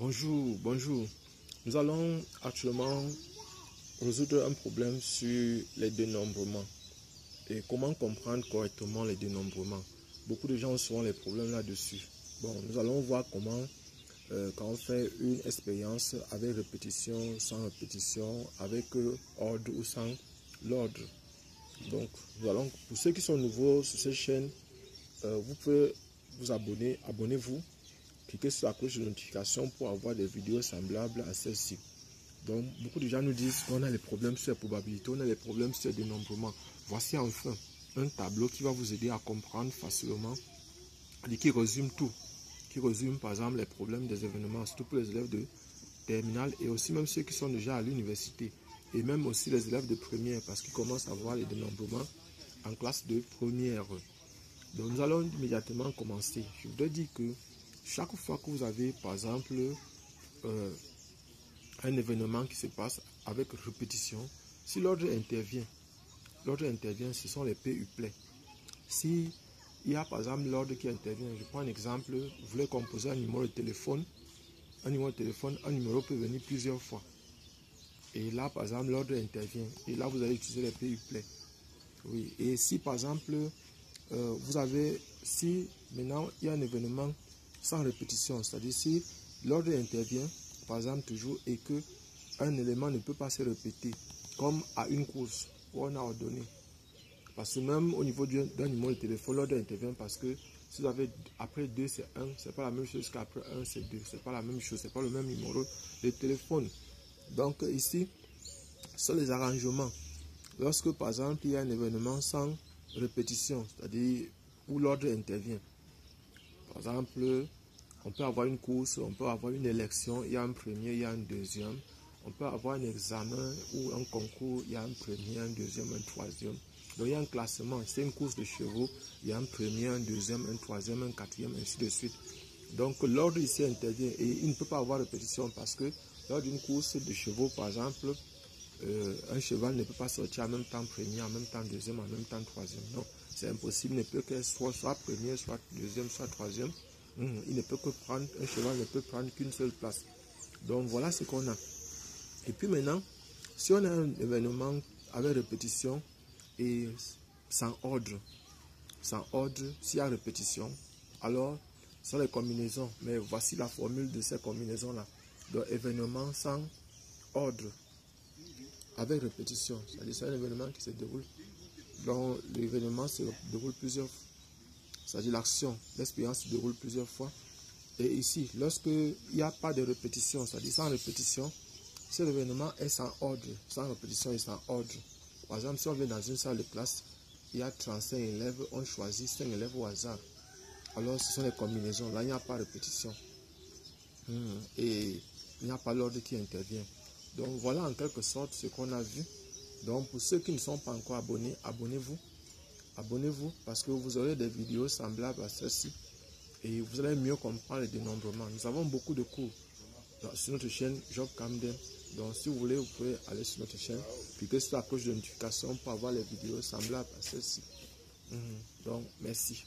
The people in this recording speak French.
Bonjour. Nous allons actuellement résoudre un problème sur les dénombrements et comment comprendre correctement les dénombrements. Beaucoup de gens ont souvent les problèmes là-dessus. Bon, nous allons voir comment, quand on fait une expérience avec répétition, sans répétition, avec ordre ou sans l'ordre. Donc, pour ceux qui sont nouveaux sur cette chaîne, vous pouvez vous abonner, abonnez-vous. Cliquez sur la cloche de notification pour avoir des vidéos semblables à celle-ci. Donc, beaucoup de gens nous disent qu'on a les problèmes sur les probabilités, on a les problèmes sur les dénombrements. Voici enfin un tableau qui va vous aider à comprendre facilement et qui résume tout. Qui résume par exemple les problèmes des événements, surtout pour les élèves de terminale et aussi même ceux qui sont déjà à l'université. Et même aussi les élèves de première parce qu'ils commencent à voir les dénombrements en classe de première. Donc, nous allons immédiatement commencer. Je voudrais dire que chaque fois que vous avez, par exemple, un événement qui se passe avec répétition, si l'ordre intervient, ce sont les PUplay. Si il y a, par exemple, l'ordre qui intervient, je prends un exemple, vous voulez composer un numéro de téléphone, un numéro peut venir plusieurs fois. Et là, par exemple, l'ordre intervient. Et là, vous allez utiliser les PUplay. Oui. Et si, par exemple, si maintenant il y a un événement sans répétition, c'est-à-dire si l'ordre intervient, par exemple toujours, et que un élément ne peut pas se répéter, comme à une course où on a ordonné. Parce que même au niveau d'un numéro de téléphone, l'ordre intervient parce que si vous avez après 2 c'est 1, c'est pas la même chose qu'après 1 c'est 2, c'est pas la même chose, c'est pas le même numéro de téléphone. Donc ici, ce sont les arrangements. Lorsque par exemple il y a un événement sans répétition, c'est-à-dire où l'ordre intervient. Par exemple, on peut avoir une course, on peut avoir une élection, il y a un premier, il y a un deuxième. On peut avoir un examen ou un concours, il y a un premier, un deuxième, un troisième. Donc il y a un classement, c'est une course de chevaux, il y a un premier, un deuxième, un troisième, un quatrième, ainsi de suite. Donc l'ordre ici intervient et il ne peut pas avoir répétition parce que lors d'une course de chevaux, par exemple, un cheval ne peut pas sortir en même temps premier, en même temps deuxième, en même temps troisième. Non, c'est impossible, il ne peut qu'être soit premier, soit deuxième, soit troisième. Il ne peut que prendre, un cheval ne peut prendre qu'une seule place. Donc voilà ce qu'on a. Et puis maintenant, si on a un événement avec répétition et sans ordre, s'il y a répétition, alors ce sont les combinaisons. Mais voici la formule de ces combinaisons-là. Donc événement sans ordre avec répétition, c'est-à-dire c'est un événement qui se déroule, dont l'événement se déroule plusieurs fois, c'est-à-dire l'action, l'expérience se déroule plusieurs fois. Et ici, lorsqu'il n'y a pas de répétition, c'est-à-dire sans répétition, cet événement est sans ordre, sans répétition et sans ordre. Par exemple, si on vient dans une salle de classe, il y a 35 élèves, on choisit 5 élèves au hasard. Alors, ce sont les combinaisons, là il n'y a pas de répétition. Et il n'y a pas l'ordre qui intervient. Donc voilà en quelque sorte ce qu'on a vu. Donc pour ceux qui ne sont pas encore abonnés, abonnez-vous. Abonnez-vous parce que vous aurez des vidéos semblables à celle-ci. Et vous allez mieux comprendre les dénombrements. Nous avons beaucoup de cours sur notre chaîne Job Camden. Donc si vous voulez, vous pouvez aller sur notre chaîne, cliquer sur la cloche de notification pour avoir les vidéos semblables à celle-ci. Donc merci.